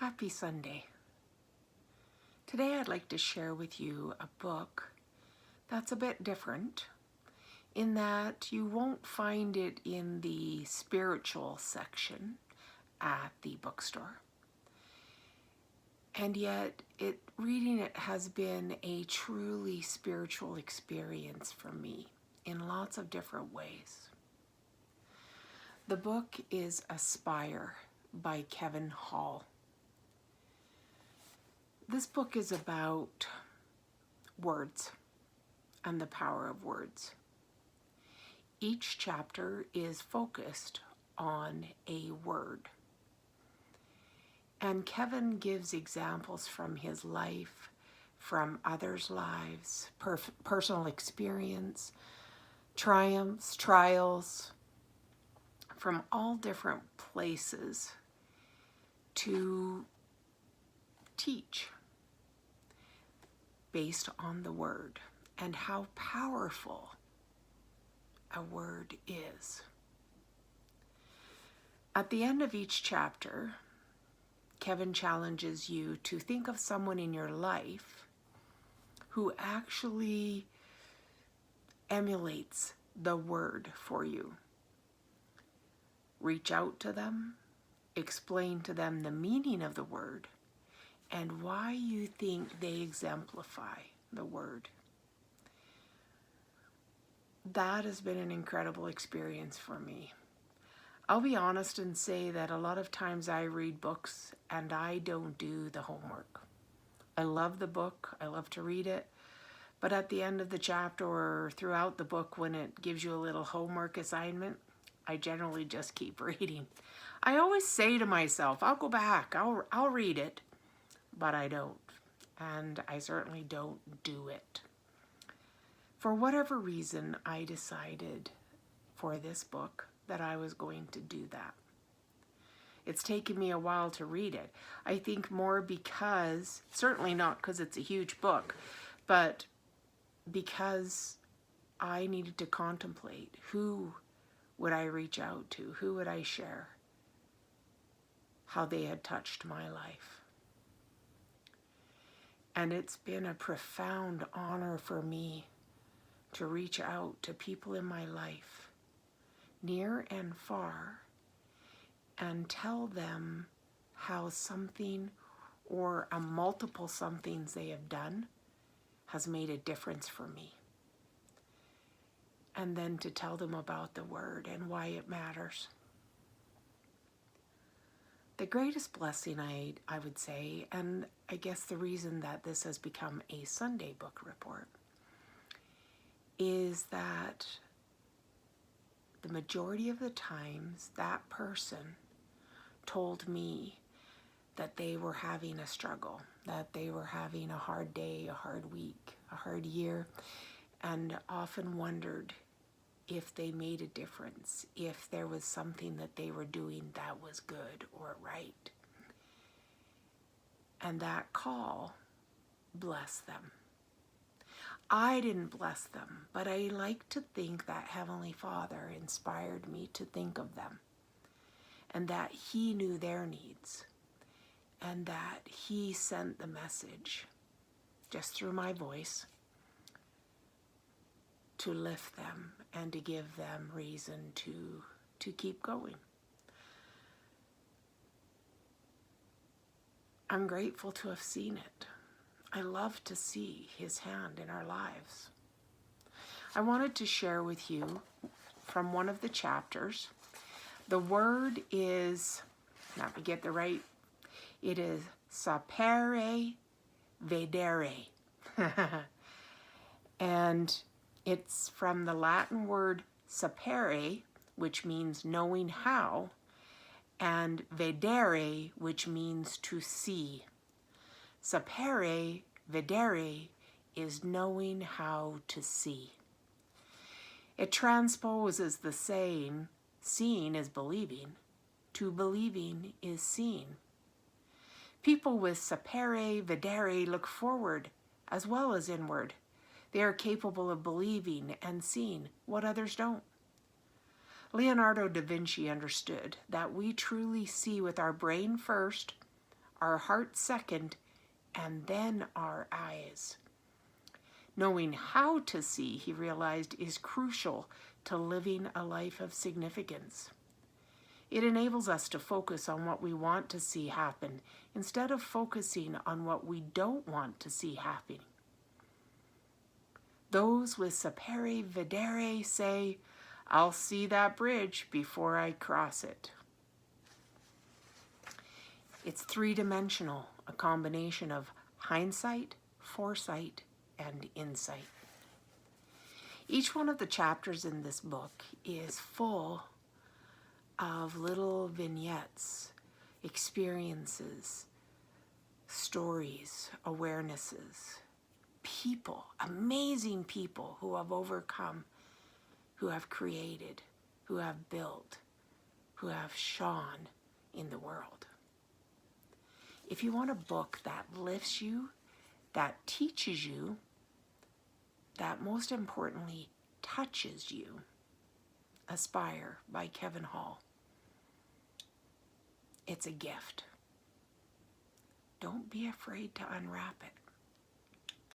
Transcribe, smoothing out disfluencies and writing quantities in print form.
Happy Sunday. Today I'd like to share with you a book that's a bit different in that you won't find it in the spiritual section at the bookstore. And yet reading it has been a truly spiritual experience for me in lots of different ways. The book is Aspire by Kevin Hall. This book is about words and the power of words. Each chapter is focused on a word. And Kevin gives examples from his life, from others' lives, personal experience, triumphs, trials, from all different places to teach based on the word and how powerful a word is. At the end of each chapter, Kevin challenges you to think of someone in your life who actually emulates the word for you. Reach out to them, explain to them the meaning of the word, and why you think they exemplify the word. That has been an incredible experience for me. I'll be honest and say that a lot of times I read books and I don't do the homework. I love the book, I love to read it, but at the end of the chapter or throughout the book when it gives you a little homework assignment, I generally just keep reading. I always say to myself, I'll go back, I'll read it, but I don't, and I certainly don't do it. For whatever reason, I decided for this book that I was going to do that. It's taken me a while to read it. I think more because, certainly not because it's a huge book, but because I needed to contemplate who would I reach out to, who would I share, how they had touched my life. And it's been a profound honor for me to reach out to people in my life, near and far, and tell them how something or a multiple somethings they have done has made a difference for me. And then to tell them about the word and why it matters. The greatest blessing, I would say, and I guess the reason that this has become a Sunday book report, is that the majority of the times that person told me that they were having a struggle, that they were having a hard day, a hard week, a hard year, and often wondered if they made a difference, if there was something that they were doing that was good or right. And that call blessed them. I didn't bless them, but I like to think that Heavenly Father inspired me to think of them, and that He knew their needs, and that He sent the message just through my voice to lift them and to give them reason to keep going. I'm grateful to have seen it. I love to see His hand in our lives. I wanted to share with you from one of the chapters. The word is, let me get the right, it is sapere vedere. And it's from the Latin word sapere, which means knowing how, and vedere, which means to see. Sapere vedere is knowing how to see. It transposes the saying, seeing is believing, to believing is seeing. People with sapere vedere look forward as well as inward. They are capable of believing and seeing what others don't. Leonardo da Vinci understood that we truly see with our brain first, our heart second, and then our eyes. Knowing how to see, he realized, is crucial to living a life of significance. It enables us to focus on what we want to see happen instead of focusing on what we don't want to see happen. Those with sapere vedere say, I'll see that bridge before I cross it. It's three-dimensional, a combination of hindsight, foresight, and insight. Each one of the chapters in this book is full of little vignettes, experiences, stories, awarenesses, people, amazing people who have overcome, who have created, who have built, who have shone in the world. If you want a book that lifts you, that teaches you, that most importantly touches you, Aspire by Kevin Hall. It's a gift. Don't be afraid to unwrap it.